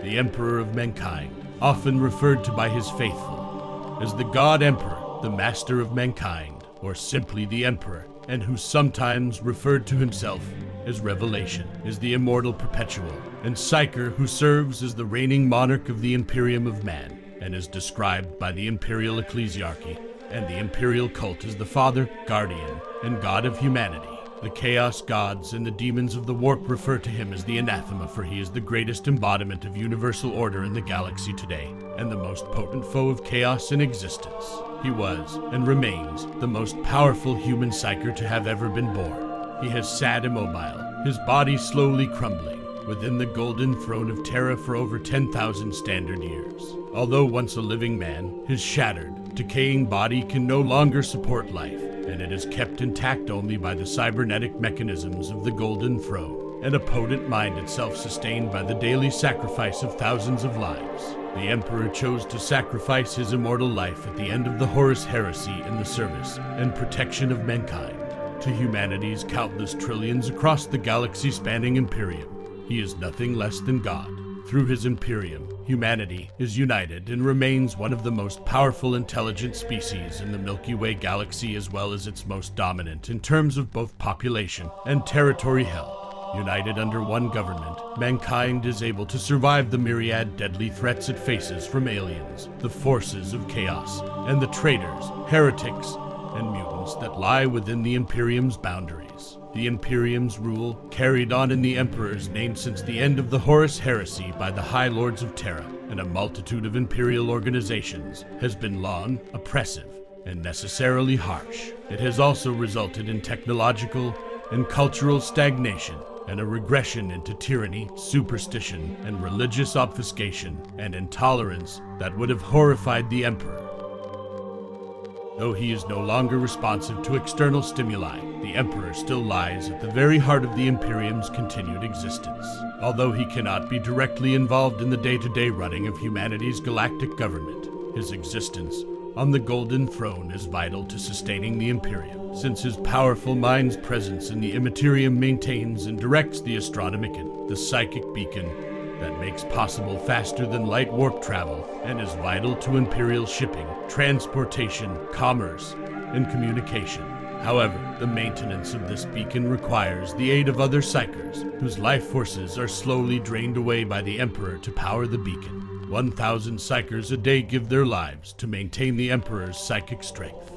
the Emperor of mankind, often referred to by his faithful as the God Emperor, the Master of mankind, or simply the Emperor, and who sometimes referred to himself as Revelation, is the immortal perpetual, and Psyker, who serves as the reigning monarch of the Imperium of man, and is described by the Imperial Ecclesiarchy and the Imperial cult as the Father, Guardian, and God of humanity. The Chaos Gods and the demons of the warp refer to him as the Anathema, for he is the greatest embodiment of universal order in the galaxy today, and the most potent foe of chaos in existence. He was, and remains, the most powerful human Psyker to have ever been born. He has sat immobile, his body slowly crumbling, within the golden throne of Terra for over 10,000 standard years. Although once a living man, his shattered, decaying body can no longer support life, and it is kept intact only by the cybernetic mechanisms of the Golden Throne, and a potent mind itself sustained by the daily sacrifice of thousands of lives. The Emperor chose to sacrifice his immortal life at the end of the Horus Heresy in the service and protection of mankind. To humanity's countless trillions across the galaxy-spanning Imperium, he is nothing less than God. Through his Imperium, humanity is united and remains one of the most powerful intelligent species in the Milky Way galaxy, as well as its most dominant in terms of both population and territory held. United under one government, mankind is able to survive the myriad deadly threats it faces from aliens, the forces of chaos, and the traitors, heretics, and mutants that lie within the Imperium's boundaries. The Imperium's rule, carried on in the Emperor's name since the end of the Horus Heresy by the High Lords of Terra and a multitude of Imperial organizations, has been long, oppressive, and necessarily harsh. It has also resulted in technological and cultural stagnation and a regression into tyranny, superstition, and religious obfuscation and intolerance that would have horrified the Emperor. Though he is no longer responsive to external stimuli, the Emperor still lies at the very heart of the Imperium's continued existence. Although he cannot be directly involved in the day-to-day running of humanity's galactic government, his existence on the Golden Throne is vital to sustaining the Imperium, since his powerful mind's presence in the Imperium maintains and directs the Astronomicon, the psychic beacon that makes possible faster-than-light warp travel and is vital to Imperial shipping, transportation, commerce, and communication. However, the maintenance of this beacon requires the aid of other Psykers, whose life forces are slowly drained away by the Emperor to power the beacon. 1,000 Psykers a day give their lives to maintain the Emperor's psychic strength.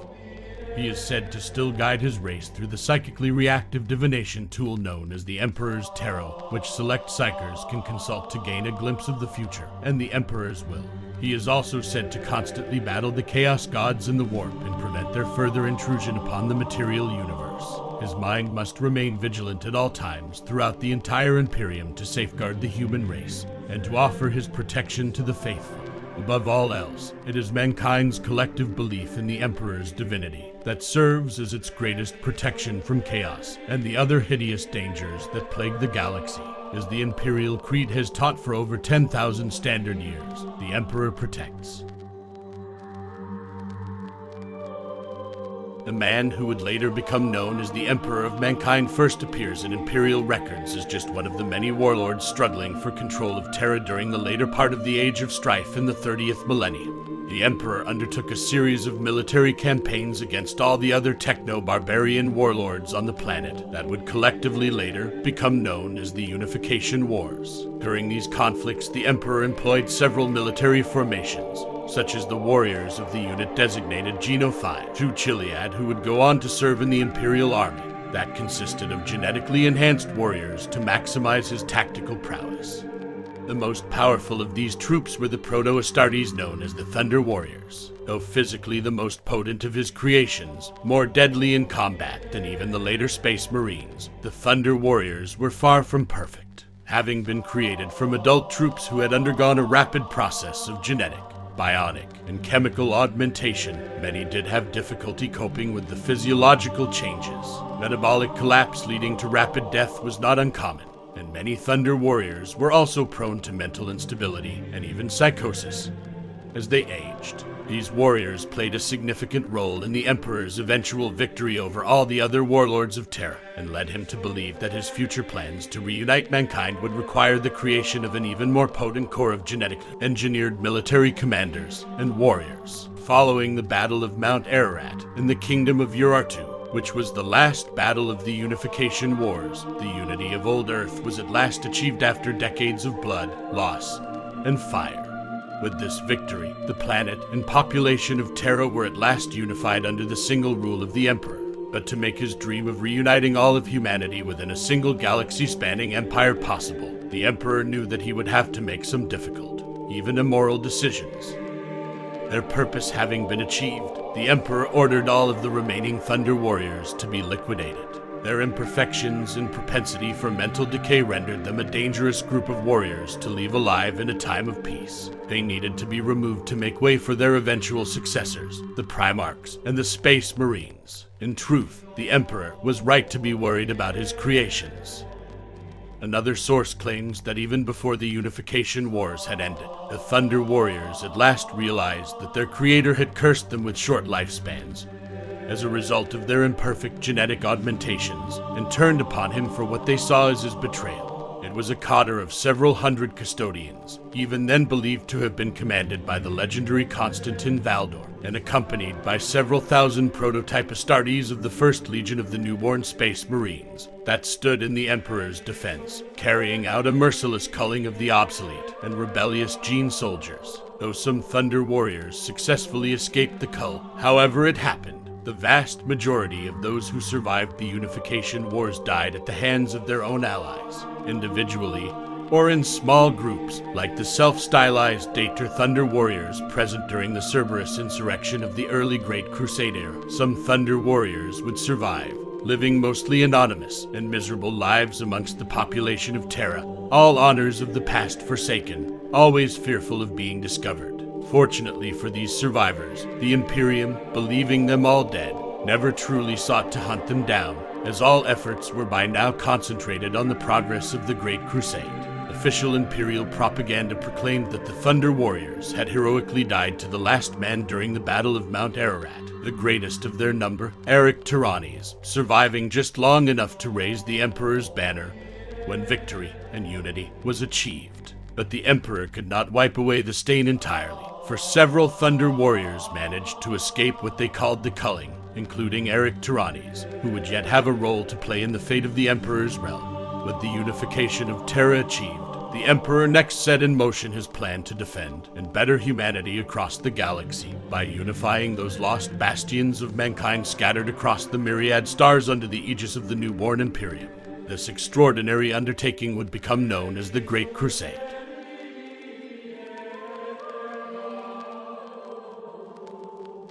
He is said to still guide his race through the psychically reactive divination tool known as the Emperor's Tarot, which select Psykers can consult to gain a glimpse of the future and the Emperor's will. He is also said to constantly battle the Chaos Gods in the warp and prevent their further intrusion upon the material universe. His mind must remain vigilant at all times throughout the entire Imperium to safeguard the human race and to offer his protection to the faithful. Above all else, it is mankind's collective belief in the Emperor's divinity that serves as its greatest protection from chaos and the other hideous dangers that plague the galaxy. As the Imperial Creed has taught for over 10,000 standard years, the Emperor protects. The man who would later become known as the Emperor of Mankind first appears in Imperial records as just one of the many warlords struggling for control of Terra during the later part of the Age of Strife in the 30th millennium. The Emperor undertook a series of military campaigns against all the other techno-barbarian warlords on the planet that would collectively later become known as the Unification Wars. During these conflicts, the Emperor employed several military formations, such as the warriors of the unit designated Geno 5, two Chiliad who would go on to serve in the Imperial Army. That consisted of genetically enhanced warriors to maximize his tactical prowess. The most powerful of these troops were the Proto-Astartes known as the Thunder Warriors. Though physically the most potent of his creations, more deadly in combat than even the later Space Marines, the Thunder Warriors were far from perfect. Having been created from adult troops who had undergone a rapid process of genetic, bionic, and chemical augmentation, many did have difficulty coping with the physiological changes. Metabolic collapse leading to rapid death was not uncommon, and many Thunder Warriors were also prone to mental instability and even psychosis as they aged. These warriors played a significant role in the Emperor's eventual victory over all the other warlords of Terra, and led him to believe that his future plans to reunite mankind would require the creation of an even more potent core of genetically engineered military commanders and warriors. Following the Battle of Mount Ararat in the Kingdom of Urartu, which was the last battle of the Unification Wars, the unity of Old Earth was at last achieved after decades of blood, loss, and fire. With this victory, the planet and population of Terra were at last unified under the single rule of the Emperor. But to make his dream of reuniting all of humanity within a single galaxy-spanning empire possible, the Emperor knew that he would have to make some difficult, even immoral decisions. Their purpose having been achieved, the Emperor ordered all of the remaining Thunder Warriors to be liquidated. Their imperfections and propensity for mental decay rendered them a dangerous group of warriors to leave alive in a time of peace. They needed to be removed to make way for their eventual successors, the Primarchs and the Space Marines. In truth, the Emperor was right to be worried about his creations. Another source claims that even before the Unification Wars had ended, the Thunder Warriors at last realized that their creator had cursed them with short lifespans as a result of their imperfect genetic augmentations, and turned upon him for what they saw as his betrayal. It was a cadre of several hundred custodians, even then believed to have been commanded by the legendary Constantin Valdor, and accompanied by several thousand prototype Astartes of the First Legion of the Newborn Space Marines, that stood in the Emperor's defense, carrying out a merciless culling of the obsolete and rebellious Gene soldiers. Though some Thunder Warriors successfully escaped the cull, however it happened, the vast majority of those who survived the Unification Wars died at the hands of their own allies, individually or in small groups like the self-stylized Dater Thunder Warriors present during the Cerberus insurrection of the early Great Crusade era. Some Thunder Warriors would survive, living mostly anonymous and miserable lives amongst the population of Terra, all honors of the past forsaken, always fearful of being discovered. Fortunately for these survivors, the Imperium, believing them all dead, never truly sought to hunt them down, as all efforts were by now concentrated on the progress of the Great Crusade. Official Imperial propaganda proclaimed that the Thunder Warriors had heroically died to the last man during the Battle of Mount Ararat, the greatest of their number, Eric Tyrannes, surviving just long enough to raise the Emperor's banner when victory and unity was achieved. But the Emperor could not wipe away the stain entirely, for several Thunder Warriors managed to escape what they called the Culling, including Eric Tyrannes, who would yet have a role to play in the fate of the Emperor's realm. With the unification of Terra achieved, the Emperor next set in motion his plan to defend and better humanity across the galaxy by unifying those lost bastions of mankind scattered across the myriad stars under the aegis of the newborn Imperium. This extraordinary undertaking would become known as the Great Crusade.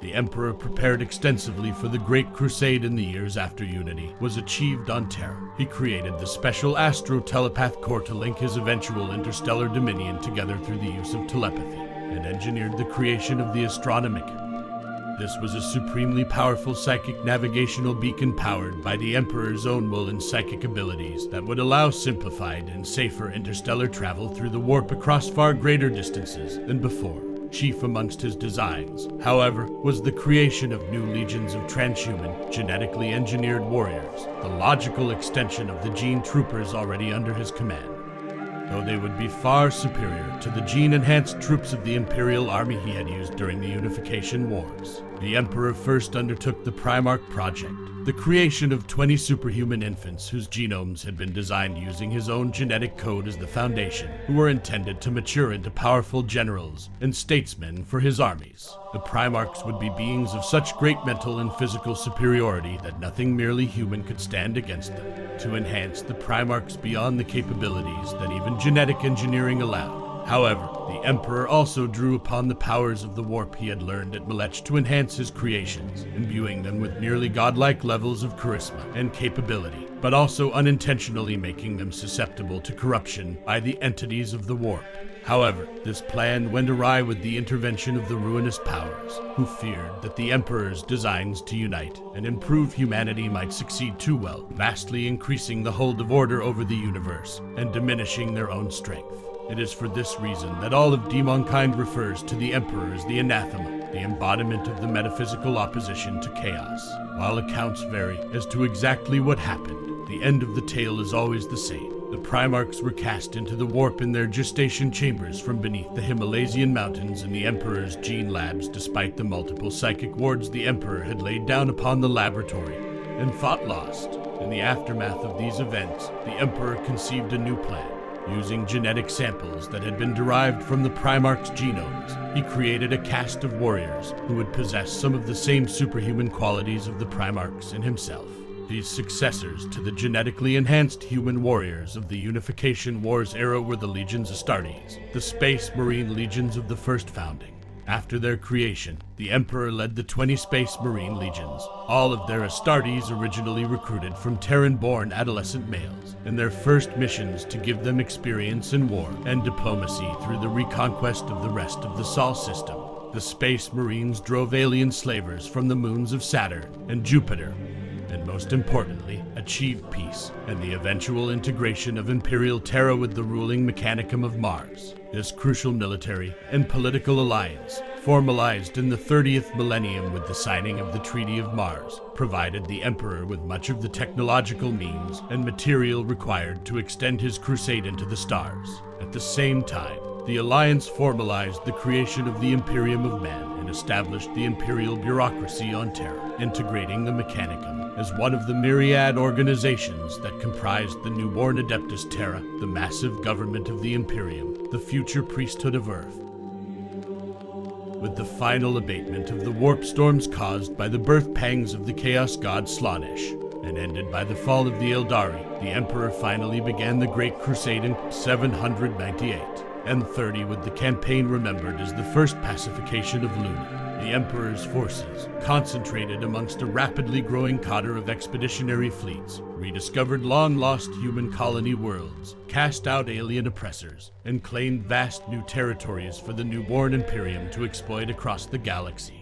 The Emperor prepared extensively for the Great Crusade in the years after Unity was achieved on Terra. He created the special Astro-Telepath Core to link his eventual interstellar dominion together through the use of telepathy, and engineered the creation of the Astronomicon. This was a supremely powerful psychic navigational beacon powered by the Emperor's own will and psychic abilities that would allow simplified and safer interstellar travel through the warp across far greater distances than before. Chief amongst his designs, however, was the creation of new legions of transhuman, genetically engineered warriors, the logical extension of the gene troopers already under his command. Though they would be far superior to the gene-enhanced troops of the Imperial army he had used during the Unification Wars, the Emperor first undertook the Webway Project, the creation of 20 superhuman infants whose genomes had been designed using his own genetic code as the foundation, who were intended to mature into powerful generals and statesmen for his armies. The Primarchs would be beings of such great mental and physical superiority that nothing merely human could stand against them. To enhance the Primarchs beyond the capabilities that even genetic engineering allowed. However, the Emperor also drew upon the powers of the warp he had learned at Malech to enhance his creations, imbuing them with nearly godlike levels of charisma and capability, but also unintentionally making them susceptible to corruption by the entities of the warp. However, this plan went awry with the intervention of the ruinous powers, who feared that the Emperor's designs to unite and improve humanity might succeed too well, vastly increasing the hold of order over the universe and diminishing their own strength. It is for this reason that all of demonkind refers to the Emperor as the anathema, the embodiment of the metaphysical opposition to chaos. While accounts vary as to exactly what happened, the end of the tale is always the same. The Primarchs were cast into the warp in their gestation chambers from beneath the Himalaysian mountains in the Emperor's gene labs, despite the multiple psychic wards the Emperor had laid down upon the laboratory, and fought lost. In the aftermath of these events, the Emperor conceived a new plan. Using genetic samples that had been derived from the Primarchs' genomes, he created a caste of warriors who would possess some of the same superhuman qualities of the Primarchs in himself. These successors to the genetically enhanced human warriors of the Unification Wars era were the Legions Astartes, the Space Marine Legions of the first founding. After their creation, the Emperor led the 20 Space Marine Legions, all of their Astartes originally recruited from Terran-born adolescent males, in their first missions to give them experience in war and diplomacy through the reconquest of the rest of the Sol system. The Space Marines drove alien slavers from the moons of Saturn and Jupiter, and most importantly, achieved peace and the eventual integration of Imperial Terra with the ruling mechanicum of Mars. This crucial military and political alliance, formalized in the 30th millennium with the signing of the Treaty of Mars, provided the Emperor with much of the technological means and material required to extend his crusade into the stars. At the same time, the alliance formalized the creation of the Imperium of Man and established the imperial bureaucracy on Terra, integrating the Mechanicum as one of the myriad organizations that comprised the newborn Adeptus Terra, the massive government of the Imperium, the future priesthood of Earth. With the final abatement of the warp storms caused by the birth pangs of the Chaos God Slaanesh, and ended by the fall of the Eldari, the Emperor finally began the Great Crusade in 798. And 30 with the campaign remembered as the first pacification of Luna. The Emperor's forces, concentrated amongst a rapidly growing cadre of expeditionary fleets, rediscovered long-lost human colony worlds, cast out alien oppressors, and claimed vast new territories for the newborn Imperium to exploit across the galaxy.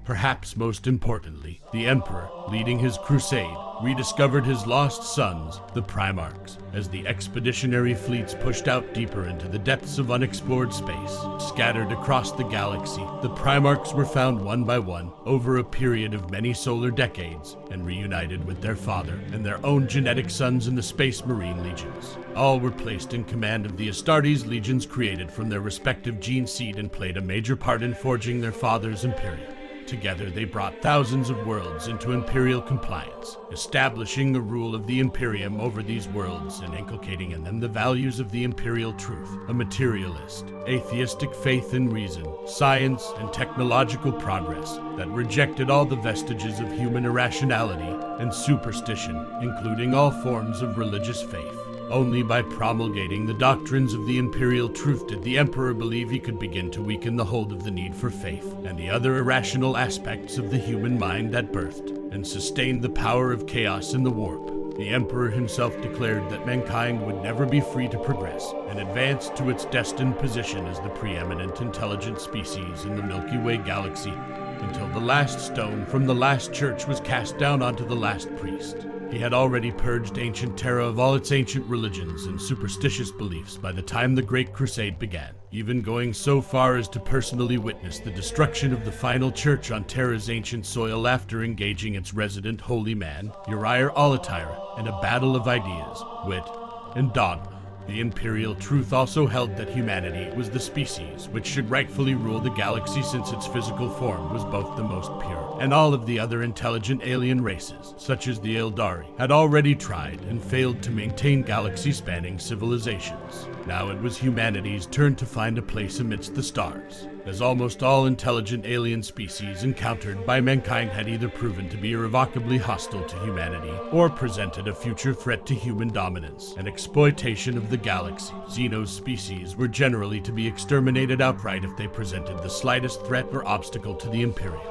Perhaps most importantly, the Emperor, leading his crusade, rediscovered his lost sons, the Primarchs, as the expeditionary fleets pushed out deeper into the depths of unexplored space. Scattered across the galaxy, the Primarchs were found one by one over a period of many solar decades and reunited with their father and their own genetic sons in the Space Marine Legions. All were placed in command of the Astartes legions created from their respective gene seed and played a major part in forging their father's Imperium. Together, they brought thousands of worlds into imperial compliance, establishing the rule of the Imperium over these worlds and inculcating in them the values of the imperial truth, a materialist, atheistic faith in reason, science, and technological progress that rejected all the vestiges of human irrationality and superstition, including all forms of religious faith. Only by promulgating the doctrines of the imperial truth did the Emperor believe he could begin to weaken the hold of the need for faith and the other irrational aspects of the human mind that birthed and sustained the power of chaos in the warp. The Emperor himself declared that mankind would never be free to progress and advance to its destined position as the preeminent intelligent species in the Milky Way galaxy until the last stone from the last church was cast down onto the last priest. He had already purged ancient Terra of all its ancient religions and superstitious beliefs by the time the Great Crusade began, even going so far as to personally witness the destruction of the final church on Terra's ancient soil after engaging its resident holy man, Uriah Alatira, in a battle of ideas, wit, and dogma. The imperial truth also held that humanity was the species which should rightfully rule the galaxy since its physical form was both the most pure, and all of the other intelligent alien races, such as the Eldari, had already tried and failed to maintain galaxy-spanning civilizations. Now it was humanity's turn to find a place amidst the stars, as almost all intelligent alien species encountered by mankind had either proven to be irrevocably hostile to humanity or presented a future threat to human dominance and exploitation of the galaxy. Xenos species were generally to be exterminated outright if they presented the slightest threat or obstacle to the Imperium.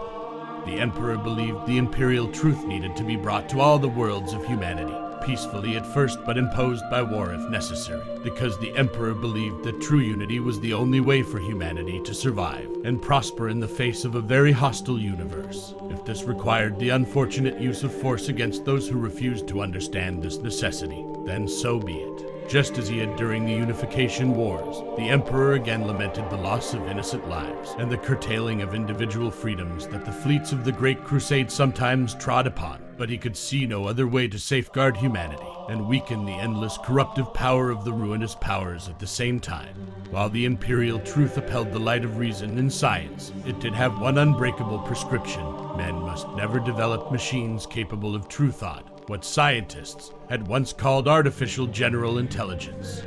The Emperor believed the imperial truth needed to be brought to all the worlds of humanity, peacefully at first but imposed by war if necessary, because the Emperor believed that true unity was the only way for humanity to survive and prosper in the face of a very hostile universe. If this required the unfortunate use of force against those who refused to understand this necessity, then so be it. Just as he had during the Unification Wars, the Emperor again lamented the loss of innocent lives and the curtailing of individual freedoms that the fleets of the Great Crusade sometimes trod upon. But he could see no other way to safeguard humanity and weaken the endless corruptive power of the ruinous powers at the same time. While the imperial truth upheld the light of reason and science, it did have one unbreakable prescription: men must never develop machines capable of true thought, what scientists had once called artificial general intelligence.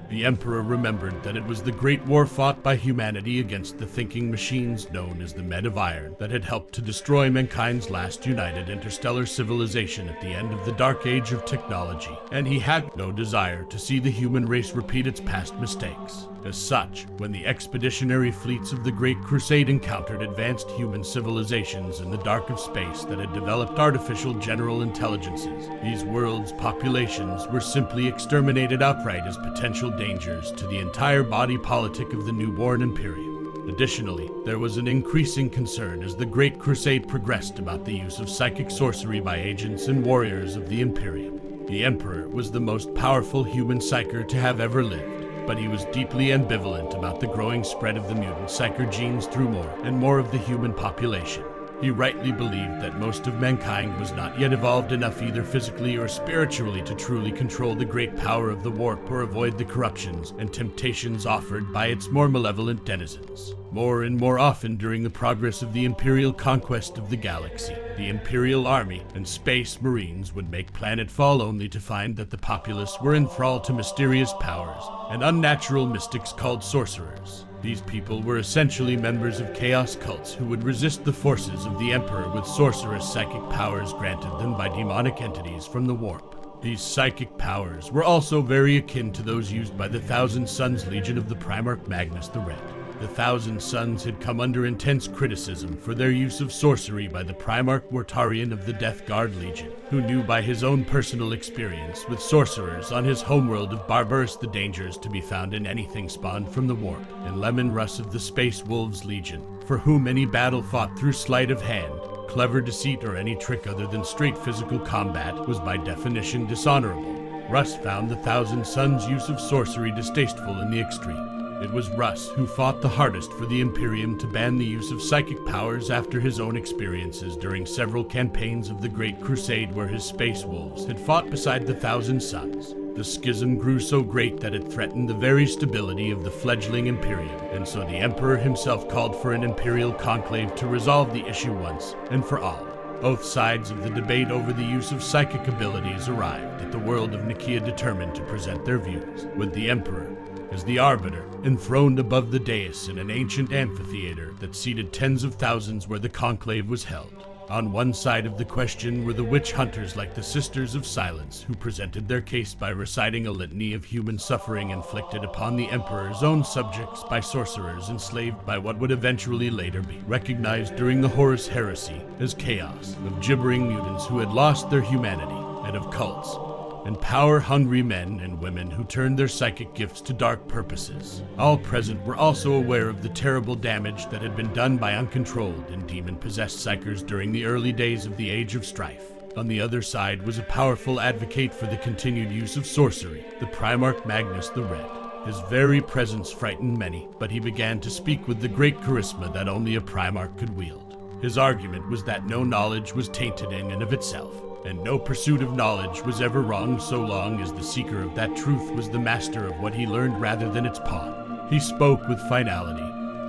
The Emperor remembered that it was the great war fought by humanity against the thinking machines known as the Men of Iron that had helped to destroy mankind's last united interstellar civilization at the end of the Dark Age of technology, and he had no desire to see the human race repeat its past mistakes. As such, when the expeditionary fleets of the Great Crusade encountered advanced human civilizations in the dark of space that had developed artificial general intelligences, these worlds' populations were simply exterminated outright as potential dangers to the entire body politic of the newborn Imperium. Additionally, there was an increasing concern as the Great Crusade progressed about the use of psychic sorcery by agents and warriors of the Imperium. The Emperor was the most powerful human psyker to have ever lived, but he was deeply ambivalent about the growing spread of the mutant psyker genes through more and more of the human population. He rightly believed that most of mankind was not yet evolved enough either physically or spiritually to truly control the great power of the warp or avoid the corruptions and temptations offered by its more malevolent denizens. More and more often during the progress of the imperial conquest of the galaxy, the Imperial Army and Space Marines would make planetfall only to find that the populace were enthralled to mysterious powers and unnatural mystics called sorcerers. These people were essentially members of chaos cults who would resist the forces of the Emperor with sorcerous psychic powers granted them by demonic entities from the warp. These psychic powers were also very akin to those used by the Thousand Sons Legion of the Primarch Magnus the Red. The Thousand Sons had come under intense criticism for their use of sorcery by the Primarch Mortarion of the Death Guard Legion, who knew by his own personal experience with sorcerers on his homeworld of Barbarous the dangers to be found in anything spawned from the warp, and Lemon Russ of the Space Wolves Legion, for whom any battle fought through sleight of hand, clever deceit, or any trick other than straight physical combat was by definition dishonorable. Russ found the Thousand Sons' use of sorcery distasteful in the extreme. It was Russ who fought the hardest for the Imperium to ban the use of psychic powers after his own experiences during several campaigns of the Great Crusade where his Space Wolves had fought beside the Thousand Sons. The schism grew so great that it threatened the very stability of the fledgling Imperium, and so the Emperor himself called for an Imperial conclave to resolve the issue once and for all. Both sides of the debate over the use of psychic abilities arrived at the world of Nikaea determined to present their views, with the Emperor as the arbiter, enthroned above the dais in an ancient amphitheater that seated tens of thousands where the conclave was held. On one side of the question were the witch hunters like the Sisters of Silence, who presented their case by reciting a litany of human suffering inflicted upon the Emperor's own subjects by sorcerers enslaved by what would eventually later be recognized during the Horus Heresy as chaos, of gibbering mutants who had lost their humanity, and of cults and power-hungry men and women who turned their psychic gifts to dark purposes. All present were also aware of the terrible damage that had been done by uncontrolled and demon-possessed psychers during the early days of the Age of Strife. On the other side was a powerful advocate for the continued use of sorcery, the Primarch Magnus the Red. His very presence frightened many, but he began to speak with the great charisma that only a Primarch could wield. His argument was that no knowledge was tainted in and of itself, and no pursuit of knowledge was ever wrong so long as the seeker of that truth was the master of what he learned rather than its pawn. He spoke with finality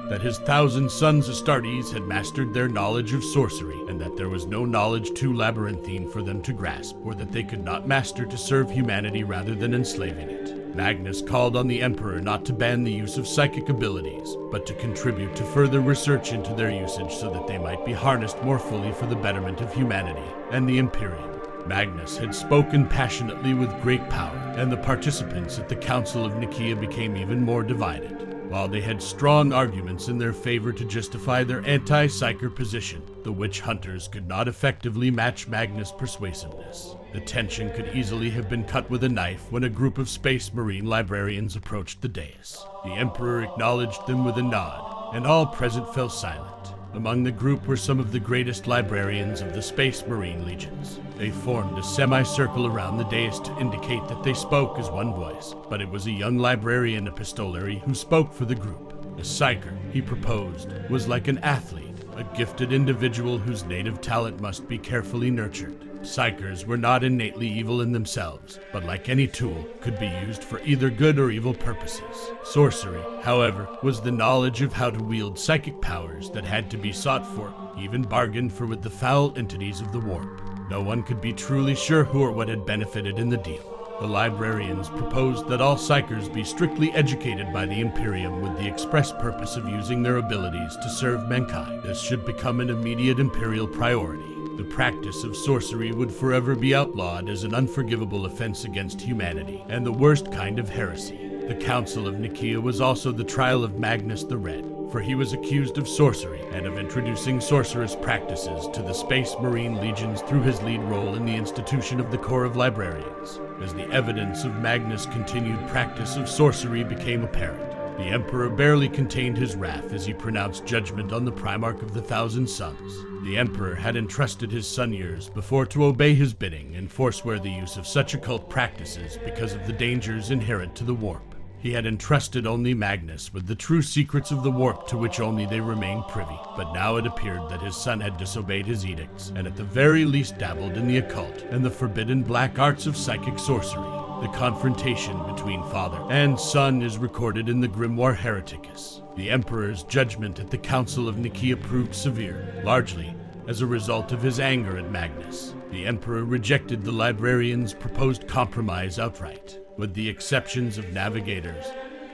that his Thousand Sons Astartes had mastered their knowledge of sorcery, and that there was no knowledge too labyrinthine for them to grasp, or that they could not master to serve humanity rather than enslaving it. Magnus called on the Emperor not to ban the use of psychic abilities, but to contribute to further research into their usage so that they might be harnessed more fully for the betterment of humanity and the Imperium. Magnus had spoken passionately with great power, and the participants at the Council of Nikaea became even more divided. While they had strong arguments in their favor to justify their anti-psyker position, the witch hunters could not effectively match Magnus' persuasiveness. The tension could easily have been cut with a knife when a group of Space Marine librarians approached the dais. The Emperor acknowledged them with a nod, and all present fell silent. Among the group were some of the greatest librarians of the Space Marine Legions. They formed a semicircle around the dais to indicate that they spoke as one voice, but it was a young librarian epistolary who spoke for the group. A psyker, he proposed, was like an athlete, a gifted individual whose native talent must be carefully nurtured. Psykers were not innately evil in themselves, but like any tool, could be used for either good or evil purposes. Sorcery, however, was the knowledge of how to wield psychic powers that had to be sought for, even bargained for with the foul entities of the warp. No one could be truly sure who or what had benefited in the deal. The librarians proposed that all psykers be strictly educated by the Imperium with the express purpose of using their abilities to serve mankind. This should become an immediate Imperial priority. The practice of sorcery would forever be outlawed as an unforgivable offense against humanity, and the worst kind of heresy. The Council of Nikaea was also the trial of Magnus the Red, for he was accused of sorcery and of introducing sorcerous practices to the Space Marine Legions through his lead role in the institution of the Corps of Librarians. As the evidence of Magnus' continued practice of sorcery became apparent, the Emperor barely contained his wrath as he pronounced judgment on the Primarch of the Thousand Suns. The Emperor had entrusted his son years before to obey his bidding and forswear the use of such occult practices because of the dangers inherent to the warp. He had entrusted only Magnus with the true secrets of the warp to which only they remained privy, but now it appeared that his son had disobeyed his edicts, and at the very least dabbled in the occult and the forbidden black arts of psychic sorcery. The confrontation between father and son is recorded in the Grimoire Hereticus. The Emperor's judgment at the Council of Nikaea proved severe, largely as a result of his anger at Magnus. The Emperor rejected the librarians' proposed compromise outright, with the exceptions of navigators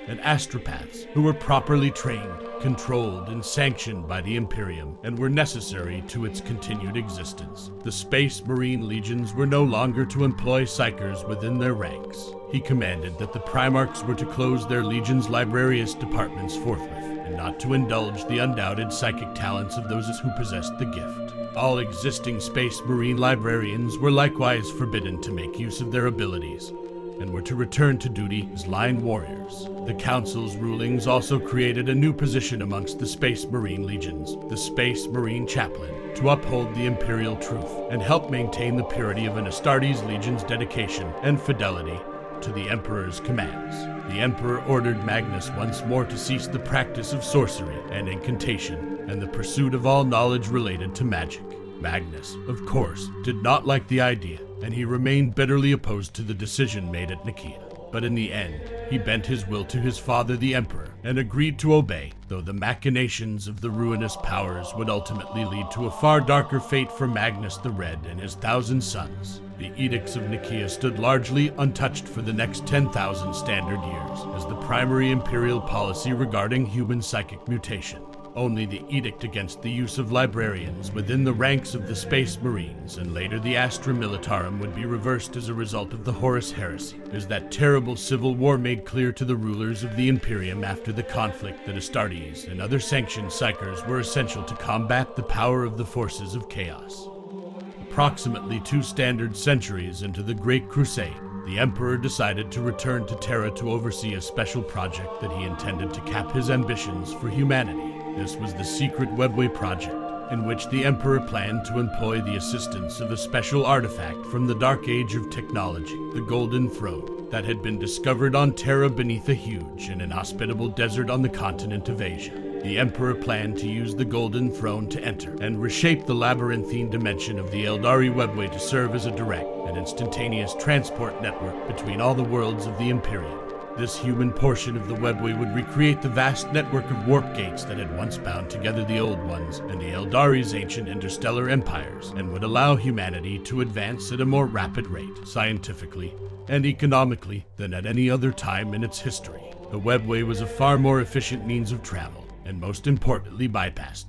and astropaths who were properly trained, controlled, and sanctioned by the Imperium and were necessary to its continued existence. The Space Marine Legions were no longer to employ psykers within their ranks. He commanded that the Primarchs were to close their Legion's librarius departments forthwith, and not to indulge the undoubted psychic talents of those who possessed the gift. All existing Space Marine librarians were likewise forbidden to make use of their abilities, and were to return to duty as line warriors. The Council's rulings also created a new position amongst the Space Marine Legions, the Space Marine Chaplain, to uphold the Imperial truth and help maintain the purity of an Astartes Legion's dedication and fidelity to the Emperor's commands. The Emperor ordered Magnus once more to cease the practice of sorcery and incantation and the pursuit of all knowledge related to magic. Magnus, of course, did not like the idea, and he remained bitterly opposed to the decision made at Nikaea. But in the end, he bent his will to his father the Emperor, and agreed to obey, though the machinations of the ruinous powers would ultimately lead to a far darker fate for Magnus the Red and his 1,000 sons. The edicts of Nikaea stood largely untouched for the next 10,000 standard years, as the primary imperial policy regarding human psychic mutation. Only the edict against the use of librarians within the ranks of the Space Marines and later the Astra Militarum would be reversed as a result of the Horus Heresy, as that terrible civil war made clear to the rulers of the Imperium after the conflict that Astartes and other sanctioned psykers were essential to combat the power of the forces of chaos. Approximately 2 standard centuries into the Great Crusade, the Emperor decided to return to Terra to oversee a special project that he intended to cap his ambitions for humanity. This was the secret Webway Project, in which the Emperor planned to employ the assistance of a special artifact from the Dark Age of technology, the Golden Throne, that had been discovered on Terra beneath a huge and inhospitable desert on the continent of Asia. The Emperor planned to use the Golden Throne to enter and reshape the labyrinthine dimension of the Eldari Webway to serve as a direct and instantaneous transport network between all the worlds of the Imperium. This human portion of the Webway would recreate the vast network of warp gates that had once bound together the Old Ones and the Eldari's ancient interstellar empires, and would allow humanity to advance at a more rapid rate, scientifically and economically, than at any other time in its history. The Webway was a far more efficient means of travel, and most importantly bypassed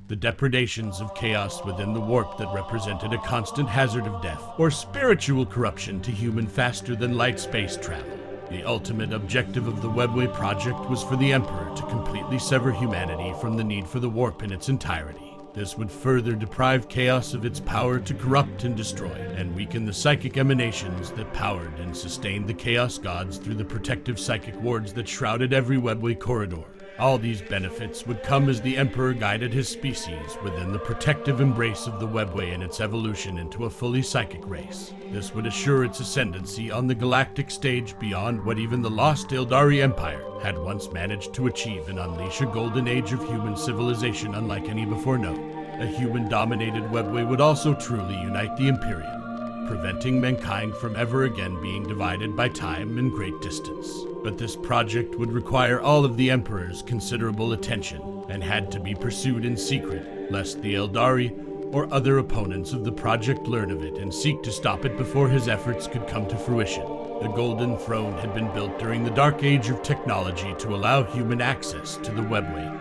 the depredations of chaos within the warp that represented a constant hazard of death or spiritual corruption to human faster than light space travel. The ultimate objective of the Webway Project was for the Emperor to completely sever humanity from the need for the warp in its entirety. This would further deprive chaos of its power to corrupt and destroy, and weaken the psychic emanations that powered and sustained the Chaos Gods through the protective psychic wards that shrouded every Webway corridor. All these benefits would come as the Emperor guided his species within the protective embrace of the Webway and its evolution into a fully psychic race. This would assure its ascendancy on the galactic stage beyond what even the lost Eldari Empire had once managed to achieve and unleash a golden age of human civilization unlike any before known. A human-dominated Webway would also truly unite the Imperium, preventing mankind from ever again being divided by time and great distance. But this project would require all of the Emperor's considerable attention and had to be pursued in secret, lest the Eldari or other opponents of the project learn of it and seek to stop it before his efforts could come to fruition. The Golden Throne had been built during the Dark Age of technology to allow human access to the Webway,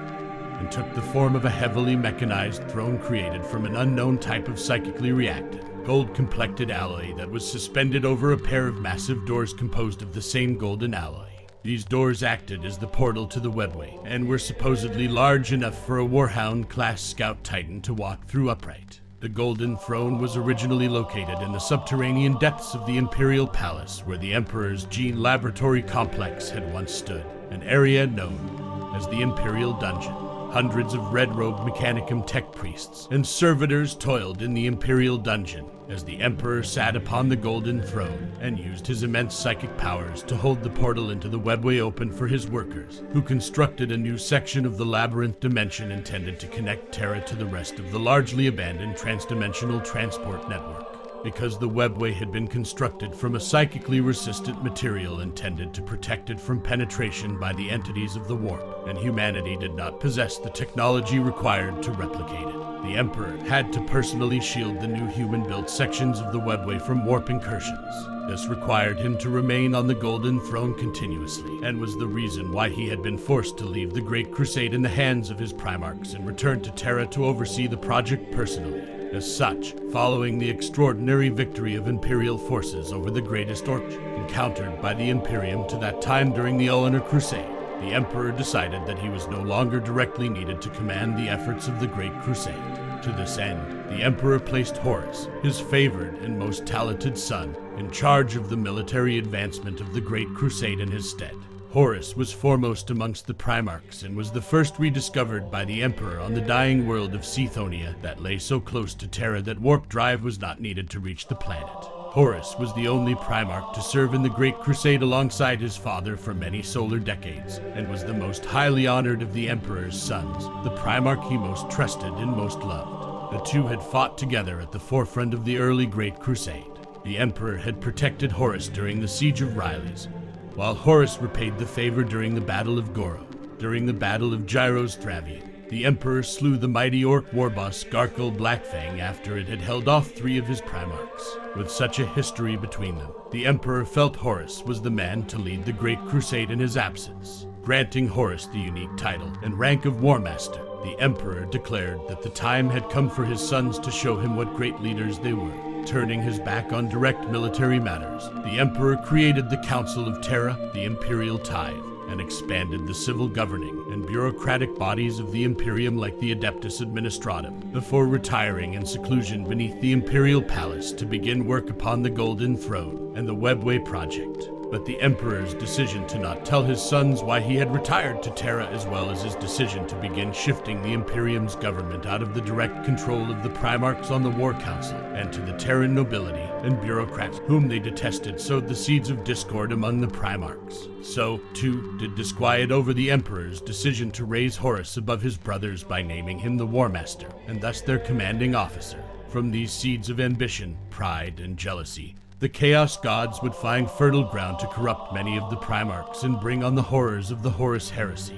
and took the form of a heavily mechanized throne created from an unknown type of psychically reactive, gold-complected alloy that was suspended over a pair of massive doors composed of the same golden alloy. These doors acted as the portal to the Webway, and were supposedly large enough for a Warhound-class scout titan to walk through upright. The Golden Throne was originally located in the subterranean depths of the Imperial Palace, where the Emperor's gene laboratory complex had once stood, an area known as the Imperial Dungeon. Hundreds of red-robed Mechanicum tech priests and servitors toiled in the Imperial Dungeon as the Emperor sat upon the Golden Throne and used his immense psychic powers to hold the portal into the Webway open for his workers, who constructed a new section of the labyrinth dimension intended to connect Terra to the rest of the largely abandoned transdimensional transport network. Because the Webway had been constructed from a psychically resistant material intended to protect it from penetration by the entities of the warp, and humanity did not possess the technology required to replicate it. The Emperor had to personally shield the new human-built sections of the Webway from warp incursions. This required him to remain on the Golden Throne continuously, and was the reason why he had been forced to leave the Great Crusade in the hands of his Primarchs and return to Terra to oversee the project personally. As such, following the extraordinary victory of Imperial forces over the greatest orc encountered by the Imperium to that time during the Ulnar Crusade, the Emperor decided that he was no longer directly needed to command the efforts of the Great Crusade. To this end, the Emperor placed Horus, his favored and most talented son, in charge of the military advancement of the Great Crusade in his stead. Horus was foremost amongst the Primarchs and was the first rediscovered by the Emperor on the dying world of Sethonia that lay so close to Terra that warp drive was not needed to reach the planet. Horus was the only Primarch to serve in the Great Crusade alongside his father for many solar decades, and was the most highly honored of the Emperor's sons, the Primarch he most trusted and most loved. The two had fought together at the forefront of the early Great Crusade. The Emperor had protected Horus during the Siege of Rylais, while Horus repaid the favor during the Battle of Goro. During the Battle of Gyros Thravian, the Emperor slew the mighty orc warboss Garkle Blackfang after it had held off 3 of his Primarchs. With such a history between them, the Emperor felt Horus was the man to lead the Great Crusade in his absence. Granting Horus the unique title and rank of War Master, the Emperor declared that the time had come for his sons to show him what great leaders they were. Turning his back on direct military matters, the Emperor created the Council of Terra, the Imperial Tithe, and expanded the civil governing and bureaucratic bodies of the Imperium like the Adeptus Administratum, before retiring in seclusion beneath the Imperial Palace to begin work upon the Golden Throne and the Webway Project. But the Emperor's decision to not tell his sons why he had retired to Terra, as well as his decision to begin shifting the Imperium's government out of the direct control of the Primarchs on the War Council and to the Terran nobility and bureaucrats whom they detested, sowed the seeds of discord among the Primarchs. So, too, did disquiet over the Emperor's decision to raise Horus above his brothers by naming him the War Master, and thus their commanding officer. From these seeds of ambition, pride, and jealousy, the Chaos Gods would find fertile ground to corrupt many of the Primarchs and bring on the horrors of the Horus heresy.